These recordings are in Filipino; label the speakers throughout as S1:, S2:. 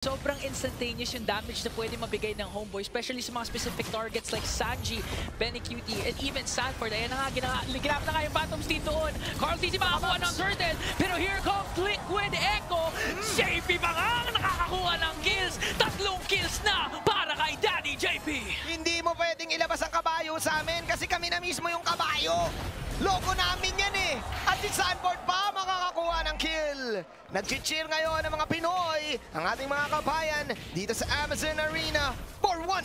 S1: Sobrang instantaneous yung damage na pwede mabigay ng Homeboy, especially sa mga specific targets like Sanji, BennyQt, and even Sanford. Ayan na nga, ginamit na nga yung Phantoms Team doon. CarlTZ makakuha ng turtle, pero here comes Liquid Echo. JP pa nga nakakakuha ng kills. 3 kills na para kay Daddy JP.
S2: Hindi mo pwedeng ilabas ang kabayo sa amin kasi kami na mismo yung kabayo. Logo namin yan eh. At si Sanford pa makakakuha ng kill. Nag-cheer ngayon ang mga Pinoy, ang ating mga kabayan dito sa Amazon Arena for 1.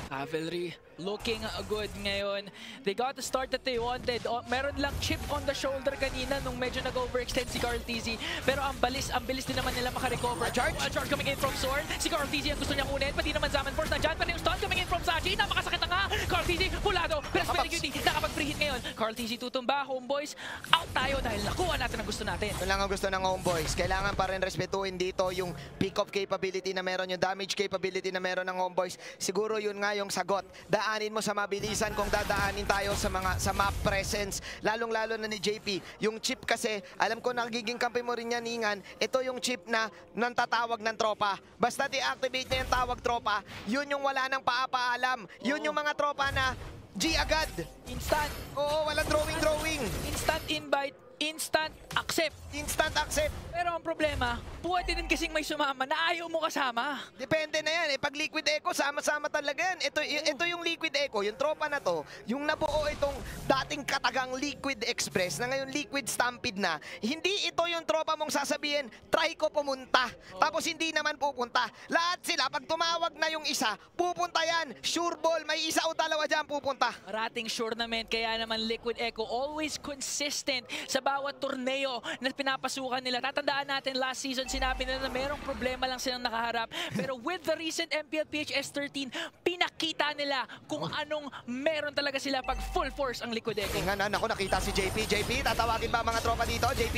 S1: Cavalry looking good ngayon. They got the start that they wanted. Meron lang chip on the shoulder kanina nung medyo nag-overextend si CarlTZ. Pero ang bilis din naman nila makarecover. Charge coming in from Zorn. Si CarlTZ ang gusto niyang kunin. Pati naman Zaman Force nandyan. Pati yung stun coming in from Sanji. Napakasakit na nga. CarlTZ pulado. Pero sa BennyQt nakapag-free hit ngayon. CarlTZ tutumba. Homeboys out tayo dahil nakuha natin ang gusto natin.
S2: Ito lang ang gusto ng Homeboys. Kailangan pa rin respetuhin dito yung pick-up capability na meron, yung damage capability na meron ng Homeboys. Siguro yun nga yung sagot. Daanin mo sa mabilisan kung dadaanin tayo sa map presence, lalong-lalo na ni JP. Yung chip kasi, alam ko nagiging kampi mo rin yan, Ingan. Ito yung chip na nantatawag ng tropa. Basta deactivate na yung tawag tropa, yun yung wala nang paapaalam. Yun yung mga tropa na G agad.
S1: Instant.
S2: Oo, walang drawing.
S1: Instant invite. Instant accept.
S2: Instant accept.
S1: Pero ang problema, pwede din kasing may sumama na ayaw mo kasama.
S2: Depende na yan eh. Pag Liquid Echo, sama-sama talaga yan. Ito yung Liquid Echo, yung tropa na to, yung nabuo itong dating katagang Liquid Express na ngayon Liquid Stampede na. Hindi ito yung tropa mong sasabihin, try ko pumunta. Tapos hindi naman pupunta. Lahat sila, pag tumawag na yung isa, pupunta yan. Sure ball, may isa o dalawa dyan pupunta.
S1: Rating sure naman, kaya naman Liquid Echo always consistent sa bawat torneo na pinapasukan nila. Tatandaan natin last season, sinabi nila na merong problema lang silang nakaharap. Pero with the recent MPL PHS 13, pinakita nila kung anong meron talaga sila pag full force ang Liquid Echo.
S2: Tingnan, ako nakita si JP. JP, tatawagin ba mga tropa dito? JP?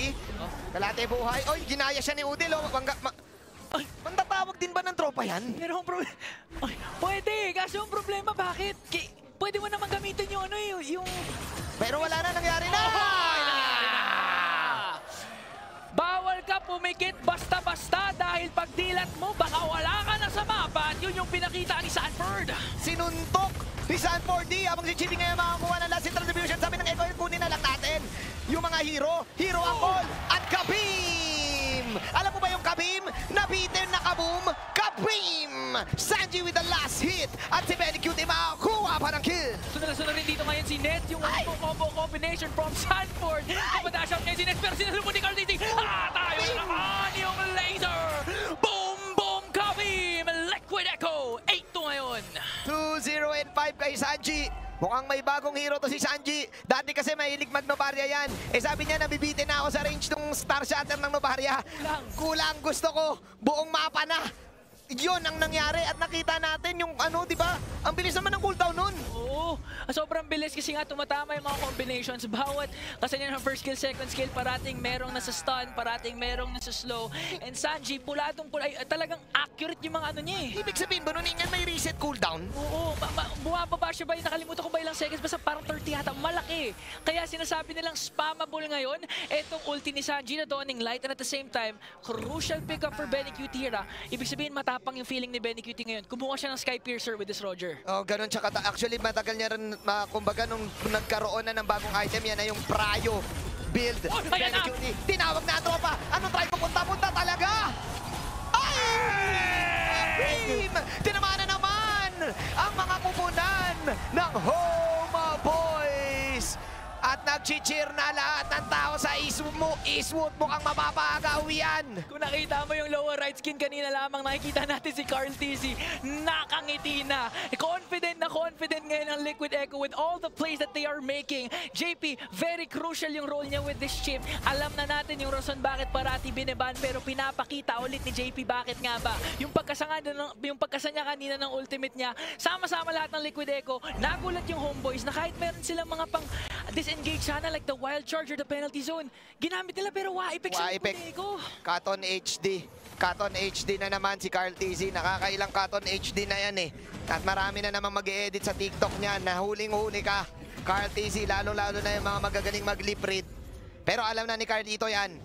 S2: Kalate buhay. Oy, ginaya siya ni Udil. Mantatawag din ba ng tropa yan?
S1: Merong problema. Pwede, kaso yung problema, bakit? Pwede mo naman gamitin yung
S2: Pero wala na, nangyari na!
S1: Bawal ka pumikit basta-basta dahil pag dilat mo, baka wala ka na sa mapa at yun yung pinakita ni Sanford.
S2: Sinuntok ni Sanford D. Habang si Chibi ngayon makakuha ng last retribution, sabi ng Echo, kunin na lang natin yung mga hero Angkol at Kabim! Alam mo ba yung Kabim? Nabitin na Kaboom! Kabim! Sanji with the last hit at si BennyQt makakuha pa ng kill!
S1: Sunod rin dito ngayon si Net, yung combo combination from Sanford. Kapadash out ngayon si Net, pero sinasalubong ni CarlTZ. Tayo naman yung laser! Boom! Boom! Kabim! Liquid Echo! 8-2 ngayon.
S2: 2-0 and 5 kay Sanji. Mukhang may bagong hero to si Sanji. Dati kasi mahilig mag-Novaria yan. Sabi niya, nabibitin na ako sa range ng Star Shatter ng Novaria. Kulang. Gusto ko. Buong mapa na. Yun ang nangyari at nakita natin yung di ba? Ang bilis naman ng cooldown nun.
S1: Oo, sobrang bilis kasi nga tumatama yung mga combinations. Bawat kasi ng first skill, second skill, parating merong nasa stun, parating merong nasa slow. And Sanji, talagang accurate yung mga niya eh.
S2: Ibig sabihin ba nun, Ingan, may reset cooldown?
S1: Oo, bumababa siya ba? Nakalimutan ko ba ilang seconds? Basta parang 30 yata, malaki. Kaya sinasabi nilang spammable ngayon. Etong ulti ni Sanji na Dawning Light and at the same time, crucial pickup for BennyQt here. Ibig sabihin, matapang yung feeling ni BennyQt ngayon. Kumuha siya ng Sky Piercer with this Roger.
S2: Oh, ganun. Tsaka actually, matagal niya rin, kumbaga, nung nagkaroon na ng bagong item, yan na yung Prayo build. BennyQt, tinawag na ang tropa. Anong try ko? Punta talaga! Ay! Tinamaan na naman ang mga pupunan ng Homeboys! At nag-cheer na lahat ng tao sa Eastwood mukhang mapapagawian.
S1: Kung nakita mo yung lower right skin kanina lamang, nakikita natin si CarlTZ. Nakangiti na. Confident ngayon ang Liquid Echo with all the plays that they are making. JP, very crucial yung role niya with this chip. Alam na natin yung rason bakit parati bineban, pero pinapakita ulit ni JP bakit nga ba. Yung pagkasa niya kanina ng ultimate niya, sama-sama lahat ng Liquid Echo. Nagulat yung Homeboys na kahit meron silang mga pang disengage sana like the Wild Charge or the penalty zone. Ginamit nila pero wa-effect sa Liquid Echo.
S2: Katon HD. Katon HD na naman si CarlTZ. Nakakailang Katon HD na yan eh. At marami na naman mag-e-edit sa TikTok niya na huling-huli ka. CarlTZ, lalo-lalo na yung mga magagaling mag-lip read. Pero alam na ni Carlito yan.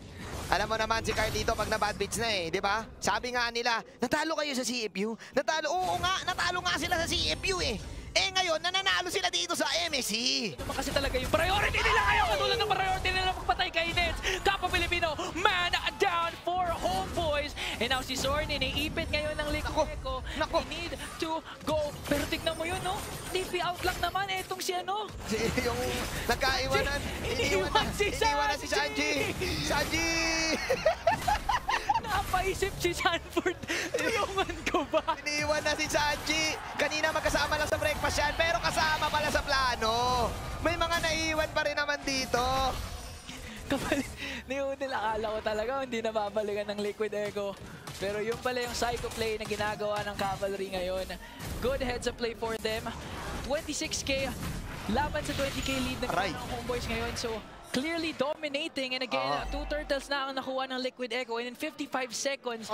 S2: Alam mo naman si Carlito pag na-bad beats na eh, di ba? Sabi nga nila, natalo kayo sa CFU. Oo nga, natalo nga sila sa CFU eh. Eh ngayon, nananalo sila dito sa MSC.
S1: Ito naman kasi talaga yung priority nila ngayon. Katulad ng priority nila magpatay kay Nets. Kapwa Pilipino, man down for Homeboys. And now si Zorn, iniipit ngayon ng Liquid Echo.
S2: Nako.
S1: They need to go. Pero tignan mo yun, no? TP out lang naman. Etong si ano?
S2: Yung nagkaiwanan,
S1: Iniwan si
S2: Sanji. Sanji!
S1: Napaisip si Sanford. Tulungan ko ba?
S2: Iniwan na si Sanji. Kanina magkasama lang sa breakfast yan, pero kasama pala sa plano. May mga naiwan pa rin naman dito.
S1: Kapal, ni Udel, akala ko talaga hindi nababalikan ng Liquid Echo. Pero yung pala yung psycho play na ginagawa ng Cavalry ngayon. Good heads up play for them. 26k laban sa 20k lead ng
S2: Aray.
S1: Homeboys ngayon. So clearly dominating, and again, 2 turtles na ang nakuha ng Liquid Echo, and in 55 seconds,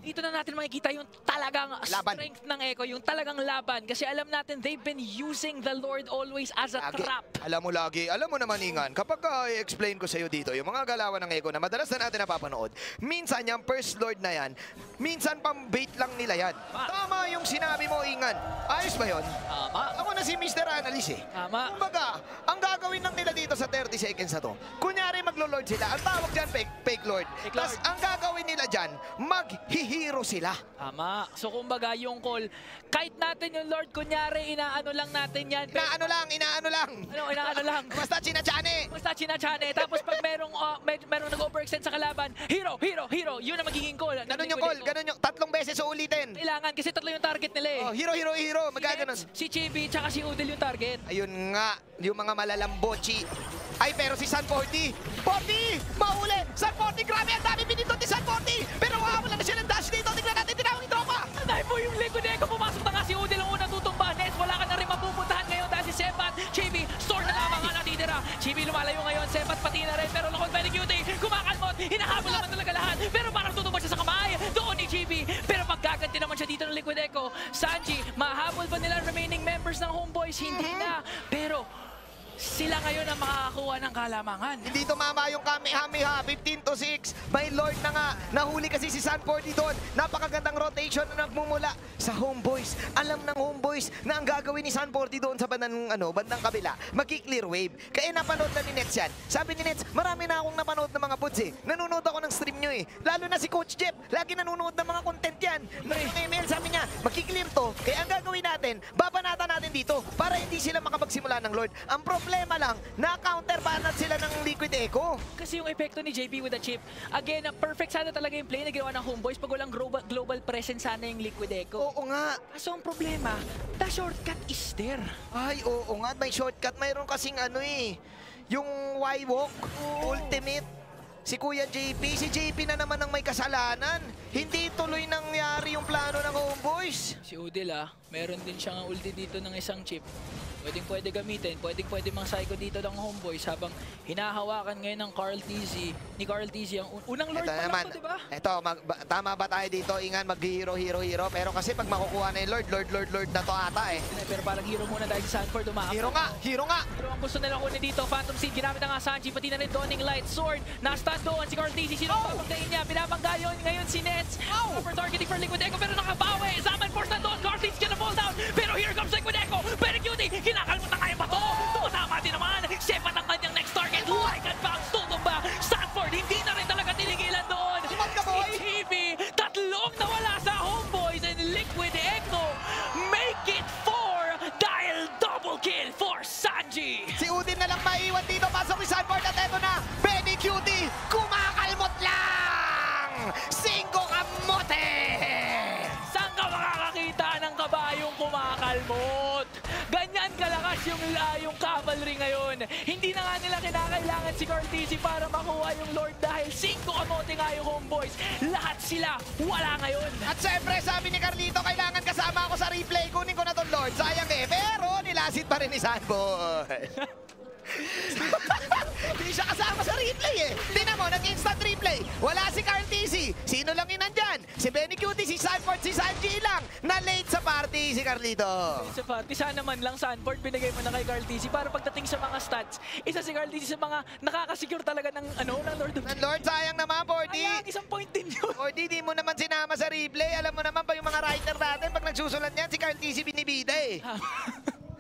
S1: dito na natin makikita yung talagang
S2: Laban.
S1: strength ng Echo, yung talagang laban. Kasi alam natin, they've been using the Lord always as a trap.
S2: Alam mo naman, Ingan, kapag i-explain ko sa'yo dito, yung mga galawan ng Echo na madalas na natin napapanood, minsan yung First Lord na yan, minsan pang bait lang nila yan. Tama yung sinabi mo, Ingan. Ayos ba yun?
S1: Tama.
S2: Ako na si Mr. Analyst eh.
S1: Tama.
S2: Kumbaga, ang gagawin lang nila dito sa 30 seconds na to, kunyari maglo-lord sila, ang tawag dyan fake lord.
S1: Fake
S2: Tapos
S1: lord.
S2: ang gagawin nila dyan, maghihiro sila.
S1: Tama. So kumbaga yung call, kahit natin yung Lord, kunyari, inaano lang natin yan.
S2: Inaano lang.
S1: Inaano lang.
S2: Basta chinachane.
S1: Basta chinachane. Tapos pag merong nag-overextend sa kalaban, hero. Yun ang magiging call.
S2: Ganun yung call, ganun yung 3 beses uulitin.
S1: Kailangan kasi 3 yung target nila eh.
S2: Oh, hero, magaganon.
S1: Si Chibi tsaka si Udel yung target.
S2: Ayun nga, yung mga malalambochi. Ay, pero si San 40, mahuli! San 40, grabe, ang dami pinindot ni San 40! Pero wala na siya ng dash dito, tignan natin, tinawag yung tropa!
S1: Dahil po yung Liquid Echo, pumasok na nga si Udel ang unang tutumba. Nets, wala ka na rin mapupuntahan ngayon dahil si Sepat, Chibi, store na lamang ang natitira. Chibi lumalayo ngayon, Sepat pati na rin, pero Lokon very cutie, kumakalmot, hinahabol naman talaga lahat. Pero parang tutumba siya sa kamay, doon ni Chibi. Pero pagkaganti naman siya dito ng Liquid Echo, Sanji, mahabol ba nila remaining members ng Homeboys? Hindi na, pero sila ngayon ang makakakuha ng kalamangan.
S2: Hindi tumama yung Kamehameha, 15-6. May Lord na nga. Nahuli kasi si San 40 doon. Napakagandang rotation na nagmumula sa Homeboys. Alam ng Homeboys na ang gagawin ni San 40 doon sa bandang kabila, mag-clear wave. Kaya napanood na ni Nets yan. Sabi ni Nets, marami na akong napanood ng mga buds eh. Nanonood ako ng stream nyo eh. Lalo na si Coach Jeff. Lagi nanonood ng mga content yan. Email sabi niya, mag-clear to. Kaya ang gagawin natin, babanatan natin dito para hindi sila makapagsimula ng Lord. Ang problema lang, na-counterbanat sila ng Liquid Echo.
S1: Kasi yung epekto ni JP with the chip, again, perfect sana talaga yung play na ginawa ng Homeboys pag walang global presence sana yung Liquid Echo.
S2: Oo nga.
S1: Kaso ang problema, the shortcut is there.
S2: Ay, oo nga. May shortcut. Mayroon kasing yung Y-Walk, ultimate. Si Kuya JP. Si JP na naman ang may kasalanan. Hindi tuloy nangyari yung plano ng Homeboys.
S1: Si Udil meron din siyang ulti dito ng isang chip. Pwede gamitin, pwede mang psycho dito ng Homeboys habang hinahawakan ngayon ng ni Carl TZ ang unang Lord
S2: Ito
S1: pa
S2: naman,
S1: lang to, diba?
S2: ito, tama ba tayo dito? Ingan, mag-hero. Pero kasi pag makukuha na yung Lord na to ata eh.
S1: Pero parang hero muna dahil si Sanford umaakit.
S2: Hero nga!
S1: Pero ang gusto nila kunin dito, Phantom Seed, ginamit na nga Sanji, pati na rin Dawning Light, Sword, na-stun doon si Carl TZ, sino ang papagdain niya? Binabangga yun ngayon si Nets. For targeting for Liquid Echo, pero nakabawi. Zaman Force na doon, Carl TZ gonna fall down. Pero here comes Liquid Echo, very cutie, kinakalmot na kaya ba to? Tumatama din naman, Sepat ang kanyang next target, like and bounce, tutumba. Sanford, hindi na rin talaga tinigilan doon. Si TV, tatlong nawala sa Homeboys, and Liquid Echo make it 4 dahil double kill for Sanji.
S2: Si Udin na lang maiwan dito. Pasok ni Sanford at eto na. Benny Cutie, kumakalmot lang! 5 kamote!
S1: Saan ka makakakita ng kabayong kumakalmot? Ganyan kalakas yung Cavalry ngayon. Hindi na nga nila kinakailangan si Cortese para makuha yung Lord dahil 5 kamote nga yung Homeboys. Lahat sila wala ngayon.
S2: At syempre, sabi ni Carlito, kailangan kasama ako sa replay. Kunin ko na tong Lord. Sayang eh. Pero nilasit pa rin ni Sanford. Hindi siya kasama sa replay eh. Tingnan mo, nag-instant replay. Wala si Carl TZ. Sino lang yun nandyan? Si Benny Cutie, si Sanford, si Sanji lang. Na late sa party si Carlito.
S1: Sa party, sana man lang Sanford binigay mo na kay Carl TC para pagdating sa mga stats, isa si Carl TC sa mga nakakasecure talaga ng ng Lord of the
S2: Lord, sayang naman, 40.
S1: Sayang, isang point din yun.
S2: 40, di mo naman sinama sa replay. Alam mo naman pa yung mga writer natin, pag nagsusulat niyan, si Carl TC binibida eh.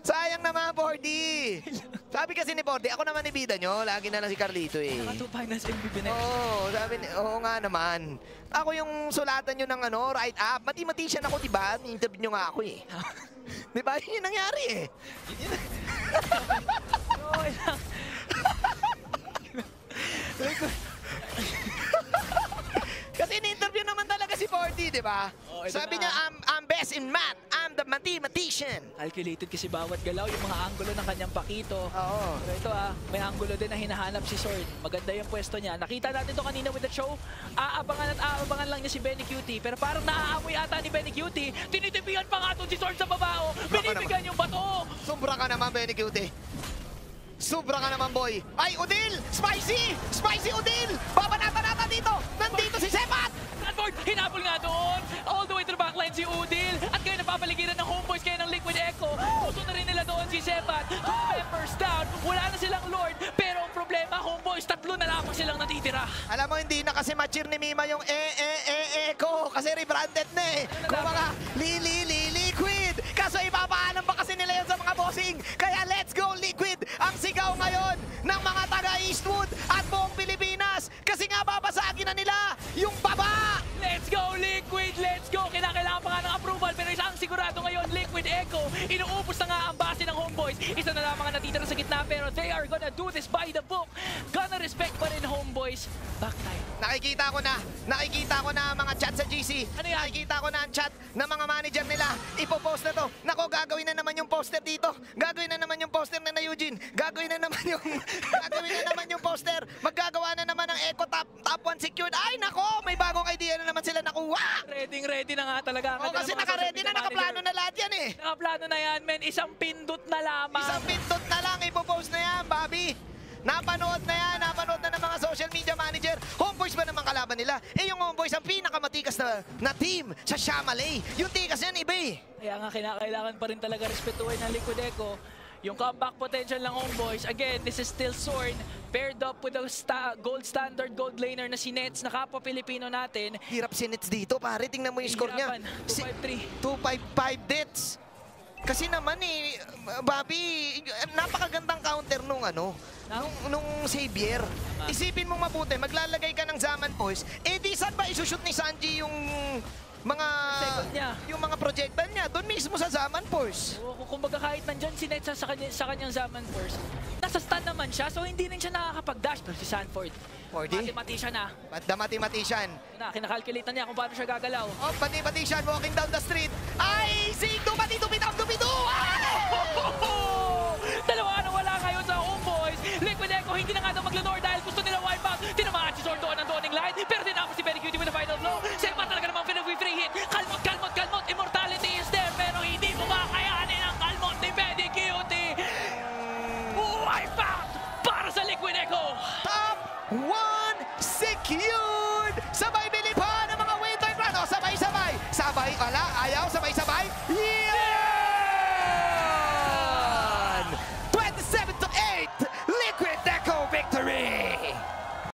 S2: Sayang naman, 40. Sabi kasi ni 40, ako naman ibida nyo. Lagi na lang si Carlito eh.
S1: Naka 2 finals MVP na.
S2: Oo, sabi ni, oo nga naman. Ako yung sulatan nyo ng write up. Mathematician ako, diba? Interview nyo nga ako eh. Diba? Yun yung nangyari eh.
S1: Okay lang.
S2: Kasi in-interview naman talaga si 40, di ba?
S1: Oh, ito
S2: Sabi
S1: na.
S2: niya, I'm best in math. I'm the mathematician.
S1: Calculated kasi bawat galaw, yung mga angulo ng kanyang pakito.
S2: Oo.
S1: Pero ito may angulo din na hinahanap si Sword. Maganda yung pwesto niya. Nakita natin to kanina with the show. Aabangan at aabangan lang niya si Benny Cutie. Pero parang naaamoy ata ni Benny Cutie. Tinitipihan pa nga to si Sword sa babao. Binibigyan yung bato.
S2: Sobra ka naman, Benny Cutie. Sobra ka naman, boy. Ay, Udil! Spicy! Spicy Udil! Babanatan natin dito! Nandito si Sepat!
S1: Sanford, hinabol nga doon. All the way to the backline si Udil. At ngayon napapaligiran ng homeboys kaya ng Liquid Echo. Puso na rin nila doon si Sepat. 2 members down. Wala na silang Lord. Pero ang problema, homeboys, 3 na lamang silang natitira.
S2: Alam mo, hindi na kasi matchir ni Mima yung ko. Kasi rebranded na eh. Kung mga liquid. Kaso ipapaalam pa kasi nila yun sa mga bossing. Kaya let's go Liquid. Ang sigaw ngayon ng mga taga-Eastwood at buong Pilipinas. Kasi nga babasagin na nila yung baba.
S1: Let's go, Liquid! Let's go! Kinakailangan pa nga ng approval pero isang sigurado ngayon, Liquid Echo. Inuubos na nga ang base ng homeboys. Isa na lamang ang natitira sa gitna pero they are gonna do this by the book. Gonna respect pa rin homeboys. Back time.
S2: Nakikita ko na ang mga chat sa GC.
S1: Ano yan?
S2: Nakikita ko na ang chat ng mga manager nila. Ipopost na to. Nako, gagawin na naman yung poster dito. Gagawin na naman yung poster na Eugene. Gagawin na naman yung poster. Maggagawa na naman ng Echo top 1 secured. Ay, nako, may bagong idea na naman sila nakuha.
S1: Ready na nga talaga.
S2: O, kasi naka-ready na, nakaplano na lahat yan eh.
S1: Nakaplano na yan, men. Isang pindot na lamang.
S2: Isang pindot na lang, ipopost na yan, Bobby. Napanood na yan, napanood na ng mga social media manager. Homeboys ba naman kalaban nila? Eh yung Homeboys ang pinakamatikas na team sa Shyamalan. Yung tikas yan, iba eh.
S1: Kaya nga kinakailangan pa rin talaga respetuhin ng Liquid Echo. Yung comeback potential ng Homeboys, again, this is still Sorn, paired up with the gold standard gold laner na si Nets, na kapwa Pilipino natin.
S2: Hirap si Nets dito, pare. Tingnan mo yung score niya.
S1: 2-5-3.
S2: 2-5-5 Nets. Kasi naman eh, Bobby, napakagandang counter nung Xavier. Isipin mong mabuti, maglalagay ka ng Zaman Force, eh di saan ba isushoot ni Sanji yung mga projectile niya? Doon mismo sa Zaman Force.
S1: Kumbaga kahit nandyan si Nets sa kanyang Zaman Force, nasa stun naman siya, so hindi rin siya nakakapag-dash. Pero si Sanford,
S2: 40?
S1: mathematician na.
S2: The mathematician.
S1: Kinakalculate na niya kung paano siya gagalaw.
S2: Oh, mathematician walking down the street. Ay, si Dupidu!
S1: Dalawa na wala ngayon sa Homeboys. Liquid Echo hindi na nga daw maglanor dahil gusto nila wipeout. Tinamaan si Sword doon ang Dawning Light. Pero tinapos si Benny Cutie with the final blow. Sepa talaga namang free hit. Kalmot. Immortality is there. Pero hindi mo makayanin ang kalmot ni Benny Cutie. Wipeout para sa Liquid Echo.
S2: Top 1 secured! Sabay bilip pa ng mga winter run. O, sabay-sabay. Sabay, wala, ayaw, sabay-sabay.